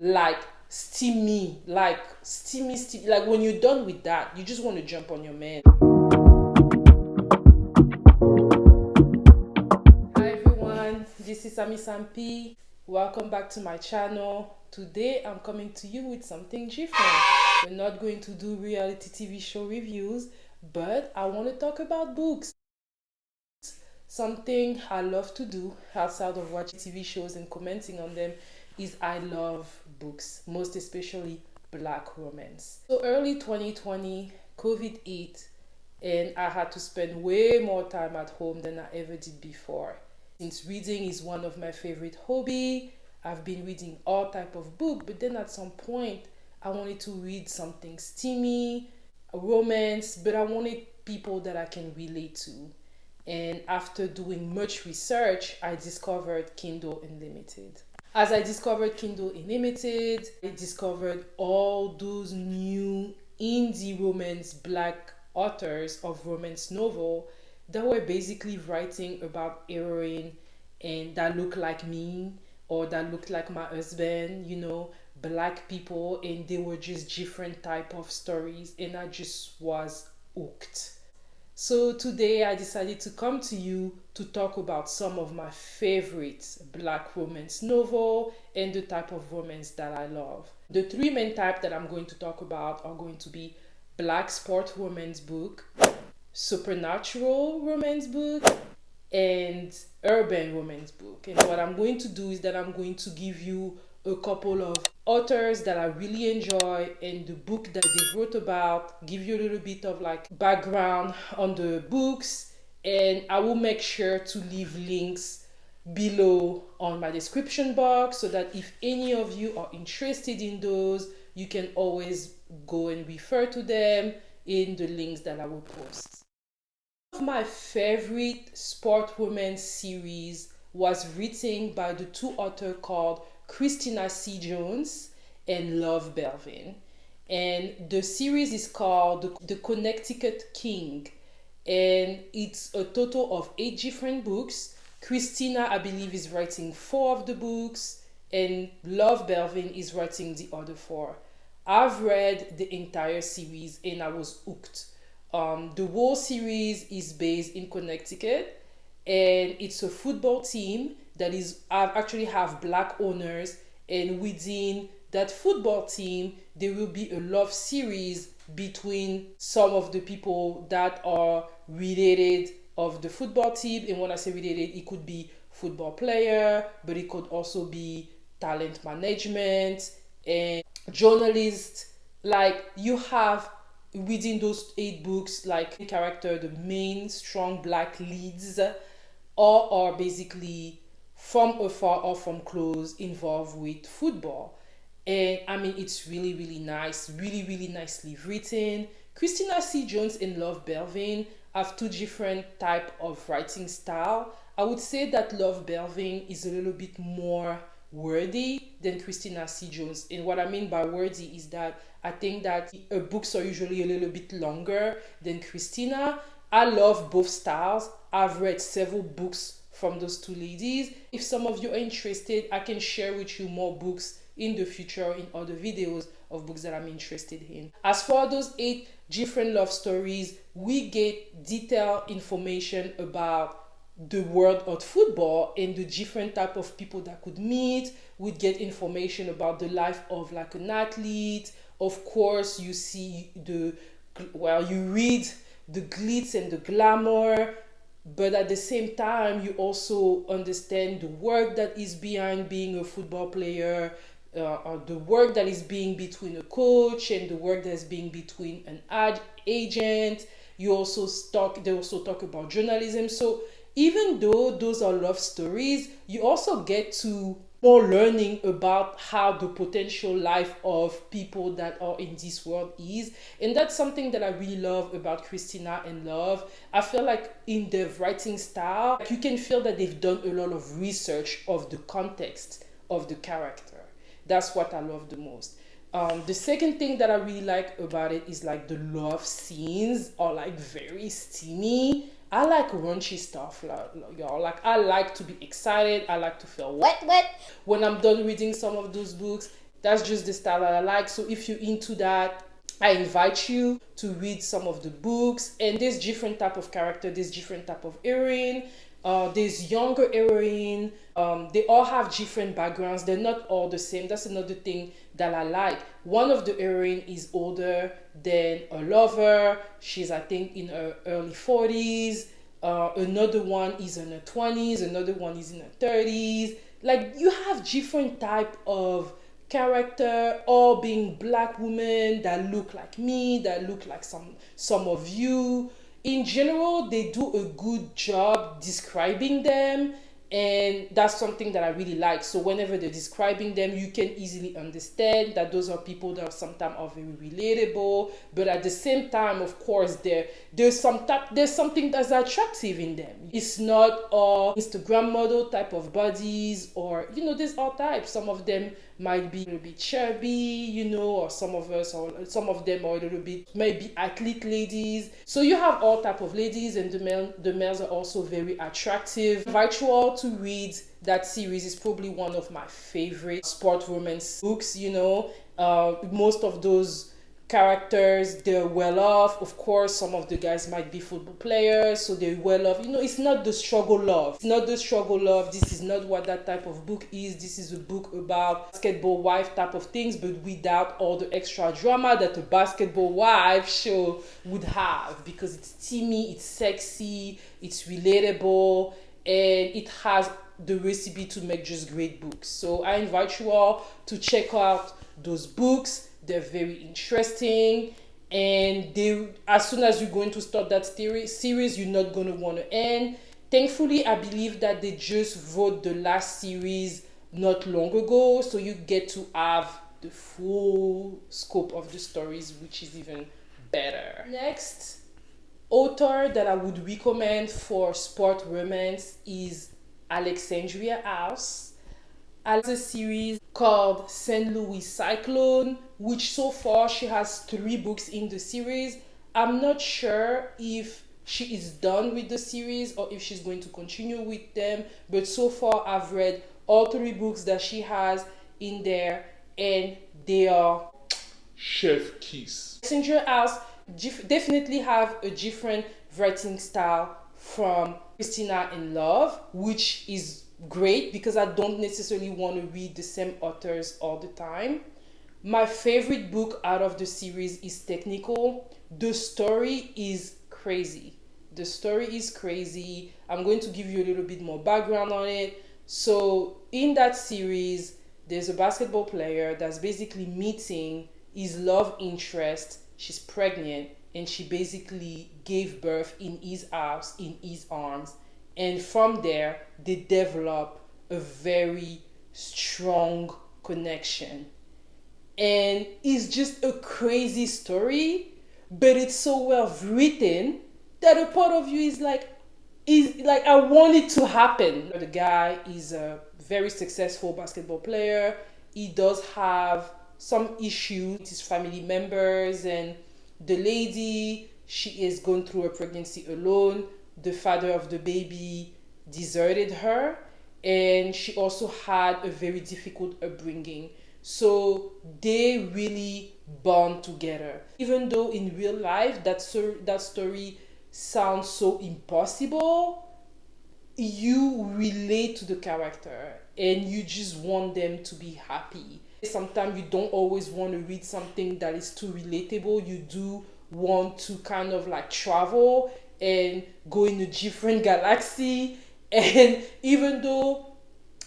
like steamy, like when you're done with that, you just want to jump on your man. Hi everyone, this is Sami Sampi. Welcome back to my channel. Today I'm coming to you with something different. We're not going to do reality TV show reviews, but I want to talk about books. Something I love to do outside of watching TV shows and commenting on them is I love books, most especially black romance. So early 2020, COVID hit, and I had to spend way more time at home than I ever did before. Since reading is one of my favorite hobby, I've been reading all type of book, but then at some point I wanted to read something steamy, a romance, but I wanted people that I can relate to. And after doing much research, I discovered Kindle Unlimited. As I discovered Kindle Unlimited, I discovered all those new indie romance black authors of romance novel that were basically writing about heroine and that look like me or that looked like my husband, black people, and they were just different type of stories, and I just was hooked. So today I decided to come to you to talk about some of my favorite black romance novel and the type of romance that I love. The three main type that I'm going to talk about are going to be black sport romance book, supernatural romance book, and urban romance book. And what I'm going to do is that I'm going to give you a couple of authors that I really enjoy and the book that they wrote about, give you a little bit of like background on the books, and I will make sure to leave links below on my description box so that if any of you are interested in those, you can always go and refer to them in the links that I will post. One of my favorite sport romance series was written by the two authors called Christina C. Jones and Love Belvin. And the series is called The Connecticut King. And it's a total of 8 different books. Christina, I believe, is writing 4 of the books, and Love Belvin is writing the other 4. I've read the entire series and I was hooked. The whole series is based in Connecticut, and it's a football team that is actually have black owners, and within that football team there will be a love series between some of the people that are related of the football team. And when I say related, it could be football player, but it could also be talent management and journalists. Like, you have within those 8 books, like character, the main strong black leads all are basically from afar or from close involved with football. And I mean, it's really, really nice, really, really nicely written. Christina C. Jones and Love Belvin have 2 different type of writing style. I would say that Love Belvin is a little bit more wordy than Christina C. Jones. And what I mean by wordy is that I think that her books are usually a little bit longer than Christina. I love both styles. I've read several books from those 2 ladies. If some of you are interested, I can share with you more books in the future in other videos of books that I'm interested in. As for those 8 different love stories, we get detailed information about the world of football and the different type of people that could meet. We'd get information about the life of like an athlete. Of course, you see you read the glitz and the glamour, but at the same time you also understand the work that is behind being a football player, or the work that is being between a coach and the work that's being between an ad agent. They also talk about journalism. So even though those are love stories, you also get to more learning about how the potential life of people that are in this world is. And that's something that I really love about Christina and Love. I feel like in their writing style, you can feel that they've done a lot of research of the context of the character. That's what I love the most. The second thing that I really like about it is like the love scenes are like very steamy. I like raunchy stuff, y'all. Like, I like to be excited. I like to feel wet when I'm done reading some of those books. That's just the style that I like. So if you're into that, I invite you to read some of the books. And there's different type of character, there's different type of heroine. There's younger heroine. They all have different backgrounds. They're not all the same. That's another thing that I like. One of the heroine is older than a lover. She's, I think, in her early 40s. Another one is in her 20s. Another one is in her 30s. Like, you have different type of character, all being black women that look like me, that look like some of you. In general, they do a good job describing them, and that's something that I really like. So whenever they're describing them, you can easily understand that those are people that sometimes are very relatable, but at the same time, of course, there's something that's attractive in them. It's not all Instagram model type of bodies, or there's all types. Some of them might be a little bit chubby, or some of them are a little bit maybe athlete ladies. So you have all type of ladies, and the males are also very attractive. I invite you all to read that series. Is probably one of my favorite sport romance books. Most of those characters, they're well off. Of course, some of the guys might be football players, so they're well off. It's not the struggle love. It's not the struggle love. This is not what that type of book is. This is a book about basketball wife type of things, but without all the extra drama that a basketball wife show would have, because it's steamy, it's sexy, it's relatable, and it has the recipe to make just great books. So I invite you all to check out those books. They're very interesting, and as soon as you're going to start that series, you're not going to want to end. Thankfully, I believe that they just wrote the last series not long ago, so you get to have the full scope of the stories, which is even better. Next author that I would recommend for sport romance is Alexandria House. Has a series called St. Louis Cyclone, which so far she has 3 books in the series. I'm not sure if she is done with the series or if she's going to continue with them, but so far I've read all 3 books that she has in there, and they are chef kiss. Alexandria House definitely have a different writing style from Christina in Love, which is great because I don't necessarily want to read the same authors all the time. My favorite book out of the series is Technical. The story is crazy. I'm going to give you a little bit more background on it. So in that series, there's a basketball player that's basically meeting his love interest. She's pregnant, and she basically gave birth in his house, in his arms. And from there, they develop a very strong connection. And it's just a crazy story, but it's so well written that a part of you is like, I want it to happen. The guy is a very successful basketball player. He does have some issues with his family members, and the lady, she is going through a pregnancy alone. The father of the baby deserted her, and she also had a very difficult upbringing. So they really bond together. Even though in real life that story sounds so impossible, you relate to the character and you just want them to be happy. Sometimes you don't always want to read something that is too relatable. You do want to kind of like travel and go in a different galaxy. And even though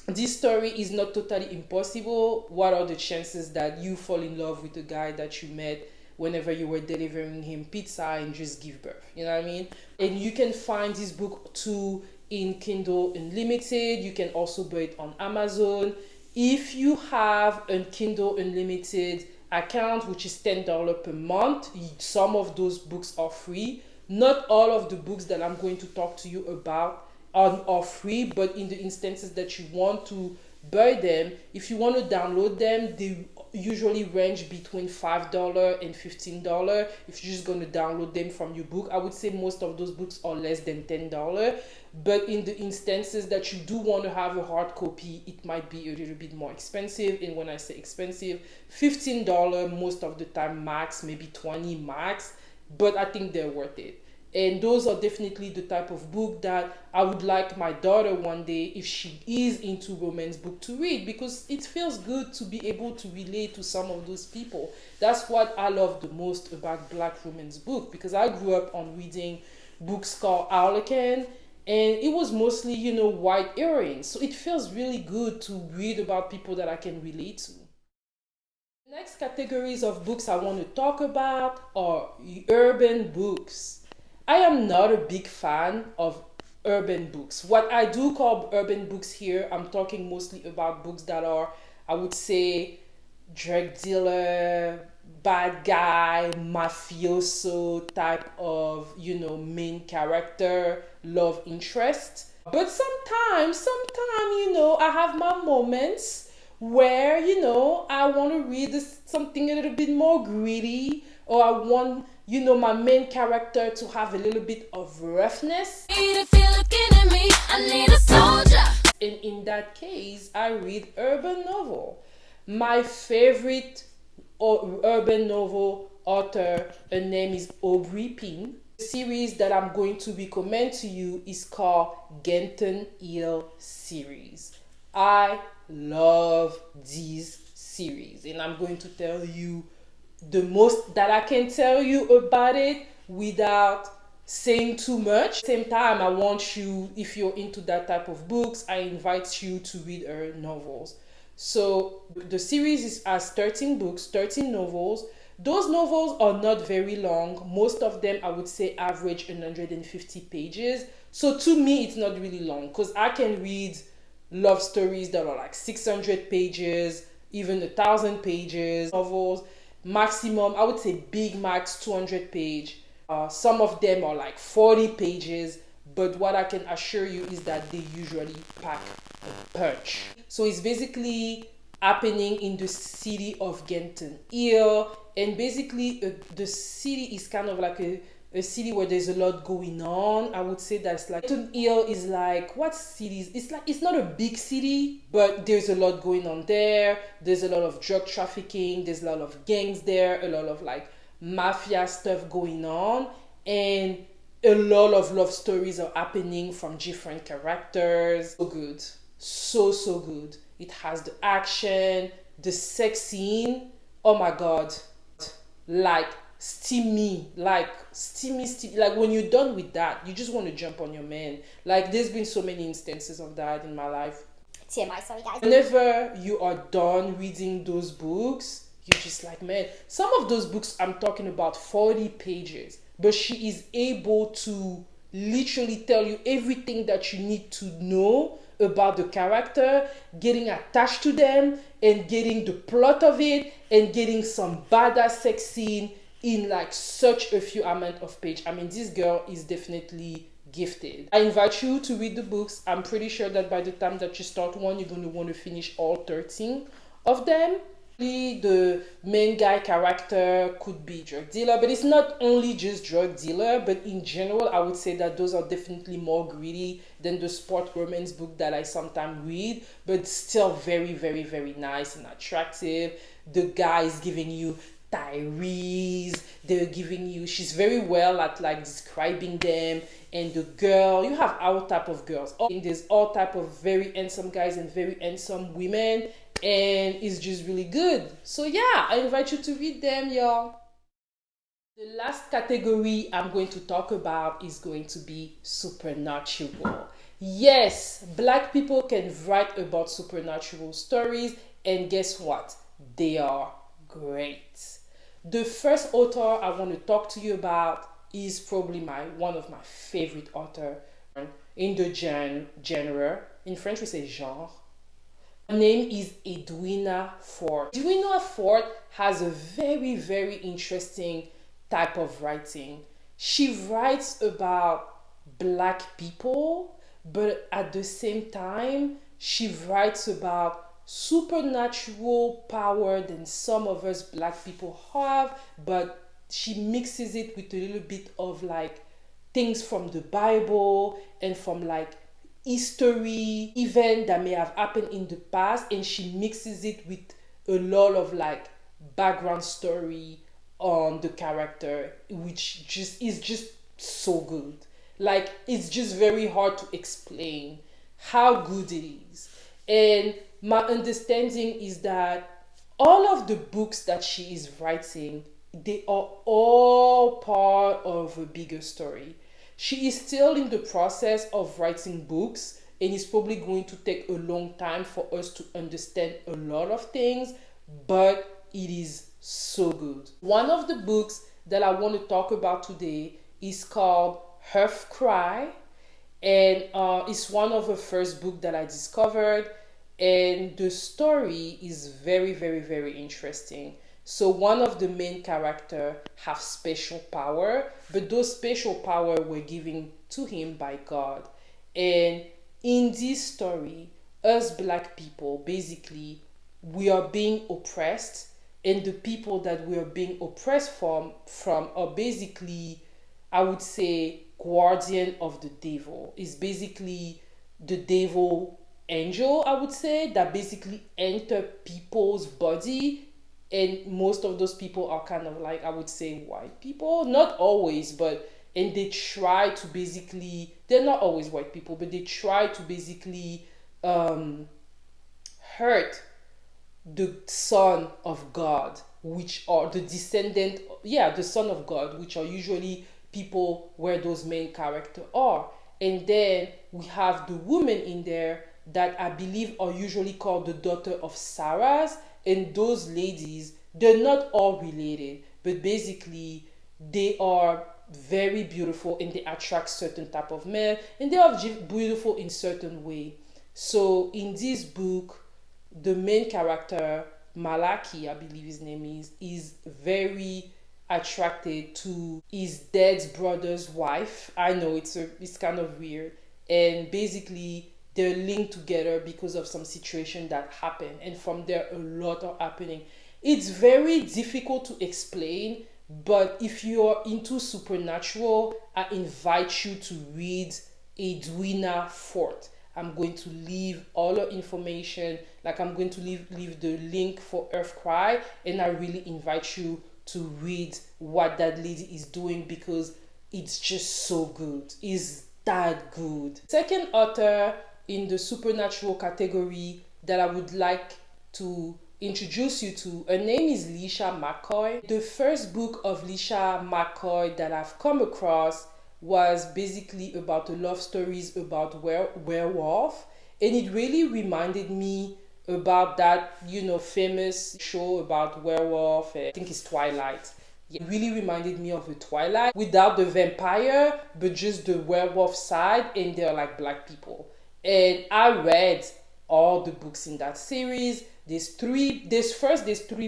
this story is not totally impossible, what are the chances that you fall in love with the guy that you met whenever you were delivering him pizza and just give birth? You know what I mean? And you can find this book too in Kindle Unlimited. You can also buy it on Amazon. If you have a Kindle Unlimited account, which is $10 per month, some of those books are free. Not all of the books that I'm going to talk to you about are free, but in the instances that you want to buy them, if you want to download them, usually range between $5 and $15 if you're just going to download them from your book. I would say most of those books are less than $10, but in the instances that you do want to have a hard copy, it might be a little bit more expensive. And when I say expensive, $15 most of the time max, maybe 20 max, but I think they're worth it. And those are definitely the type of book that I would like my daughter one day, if she is into romance book, to read, because it feels good to be able to relate to some of those people. That's what I love the most about Black romance book, because I grew up on reading books called Harlequin, and it was mostly, white heroines. So it feels really good to read about people that I can relate to. Next categories of books I want to talk about are urban books. I am not a big fan of urban books. What I do call urban books here, I'm talking mostly about books that are, I would say, drug dealer, bad guy, mafioso type of, main character, love interest. But sometimes, I have my moments where, I want to read something a little bit more gritty, or I want, my main character to have a little bit of roughness. And in that case, I read urban novel. My favorite urban novel author, her name is Aubrey Pin. The series that I'm going to recommend to you is called Ganton series. I love these series, and I'm going to tell you the most that I can tell you about it without saying too much. At the same time, I want you, if you're into that type of books, I invite you to read her novels. So the series has 13 books, 13 novels. Those novels are not very long. Most of them, I would say, average 150 pages. So to me, it's not really long, because I can read love stories that are like 600 pages, even 1,000 pages. Novels, maximum, I would say big max 200 page. Some of them are like 40 pages, but what I can assure you is that they usually pack a punch. So it's basically happening in the city of Ganton here, and basically the city is kind of like a city where there's a lot going on. I would say that's like Ganton Hill is like, what cities? It's not a big city, but there's a lot going on there. There's a lot of drug trafficking. There's a lot of gangs there. A lot of like mafia stuff going on, and a lot of love stories are happening from different characters. So good, so good. It has the action, the sex scene. Oh my god, like steamy, like when you're done with that, you just want to jump on your man. Like, there's been so many instances of that in my life. TMI, sorry guys. Whenever you are done reading those books, you're just like, man, some of those books, I'm talking about 40 pages, but she is able to literally tell you everything that you need to know about the character, getting attached to them, and getting the plot of it, and getting some badass sex scene in like such a few amount of page. I mean, this girl is definitely gifted. I invite you to read the books. I'm pretty sure that by the time that you start one, you're going to want to finish all 13 of them. The main guy character could be drug dealer, but it's not only just drug dealer, but in general, I would say that those are definitely more gritty than the sport romance book that I sometimes read, but still very, very, very nice and attractive. The guy is giving you Tyrese, they're giving you, she's very well at like describing them, and the girl, you have all type of girls. There's all type of very handsome guys and very handsome women, and it's just really good. So yeah, I invite you to read them, y'all. The last category I'm going to talk about is going to be supernatural. Yes, Black people can write about supernatural stories, and guess what? They are great. The first author I want to talk to you about is probably one of my favorite authors in the genre. In French, we say genre. Her name is Edwina Ford. Edwina Ford has a very, very interesting type of writing. She writes about Black people, but at the same time, she writes about supernatural power than some of us black people have, but she mixes it with a little bit of like things from the Bible and from like history, event that may have happened in the past, and she mixes it with a lot of like background story on the character, which just is just so good. Like it's just very hard to explain how good it is. And my understanding is that all of the books that she is writing, they are all part of a bigger story. She is still in the process of writing books, and it's probably going to take a long time for us to understand a lot of things, but it is so good. One of the books that I want to talk about today is called Hearth Cry, and it's one of the first book that I discovered, and the story is very very very interesting. So one of the main character have special power, but those special power were given to him by God. And in this story, us black people basically we are being oppressed, and the people that we are being oppressed from are basically, I would say, guardian of the devil. Is basically the devil angel, I would say, that basically enter people's body, and most of those people are kind of like, I would say, white people, not always, but and they try to basically, they're not always white people, but they try to basically um hurt the son of God, which are the descendant, yeah, the son of God, which are usually people where those main characters are. And then we have the women in there that I believe are usually called the daughter of Sarahs, and those ladies, they're not all related, but basically they are very beautiful and they attract certain type of men, and they are beautiful in certain way. So in this book, the main character Malaki, I believe his name is very attracted to his dad's brother's wife. I know it's kind of weird, and basically they're linked together because of some situation that happened, and from there a lot are happening. It's very difficult to explain, but if you're into supernatural, I invite you to read Edwina Fort. I'm going to leave all the information, like I'm going to leave the link for Earth Cry, and I really invite you to read what that lady is doing because it's just so good. It's that good. Second author in the supernatural category that I would like to introduce you to, her name is Lisha McCoy. The first book of Lisha McCoy that I've come across was basically about the love stories about werewolf, and it really reminded me about that famous show about werewolf. I think it's Twilight. Yeah, it really reminded me of the Twilight without the vampire, but just the werewolf side, and they're like black people. And I read all the books in that series. There's three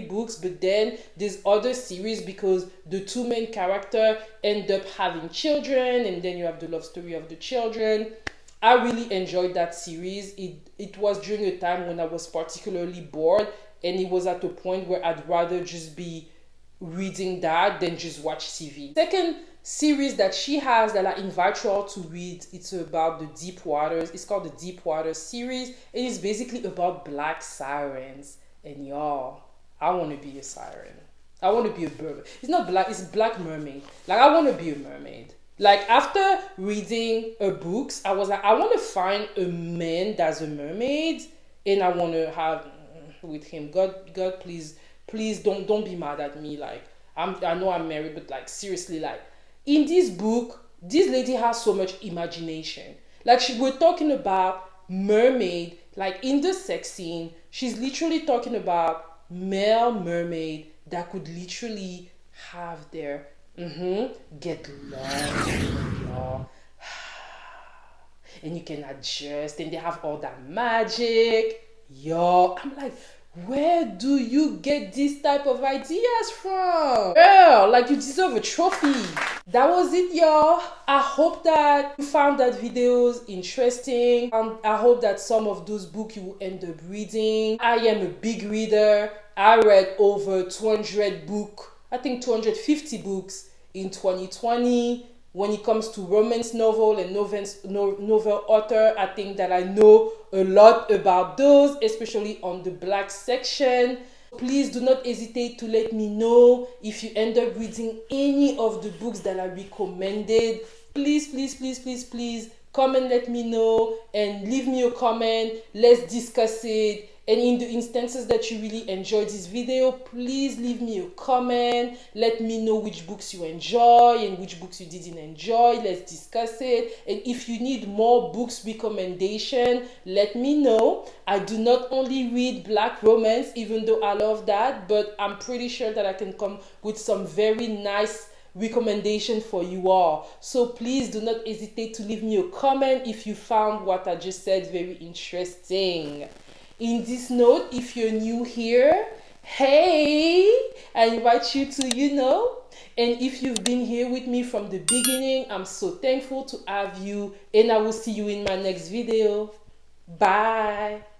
books, but then there's other series because the two main character end up having children, and then you have the love story of the children. I really enjoyed that series. It was during a time when I was particularly bored, and it was at a point where I'd rather just be reading that than just watch TV. Second series that she has that I invite you all to read, it's about the deep waters. It's called the Deep Waters series. It is basically about black sirens. And y'all, I want to be a siren. I want to be a mermaid. It's not black, it's black mermaid. Like I want to be a mermaid. Like after reading her books, I was like, I want to find a man that's a mermaid, and I want to have with him. God, please don't be mad at me. Like I know I'm married, but like seriously, like in this book, this lady has so much imagination. Like we're talking about mermaid, like in the sex scene, she's literally talking about male mermaid that could literally have their get lost, y'all. And you can adjust, and they have all that magic. Yo, I'm like, Where do you get this type of ideas from? Girl, like you deserve a trophy. That was it, y'all. I hope that you found that videos interesting. I hope that some of those books you will end up reading. I am a big reader. I read over 200 books, I think 250 books in 2020. When it comes to romance novel and novel author, I think that I know a lot about those, especially on the black section. Please do not hesitate to let me know if you end up reading any of the books that I recommended. Please, please, please, please, please come and let me know and leave me a comment. Let's discuss it. And in the instances that you really enjoyed this video, please leave me a comment. Let me know which books you enjoy and which books you didn't enjoy. Let's discuss it. And if you need more books recommendation, let me know. I do not only read black romance, even though I love that, but I'm pretty sure that I can come with some very nice recommendation for you all. So please do not hesitate to leave me a comment if you found what I just said very interesting. In this note, if you're new here, hey, I invite you to, and if you've been here with me from the beginning, I'm so thankful to have you, and I will see you in my next video. Bye.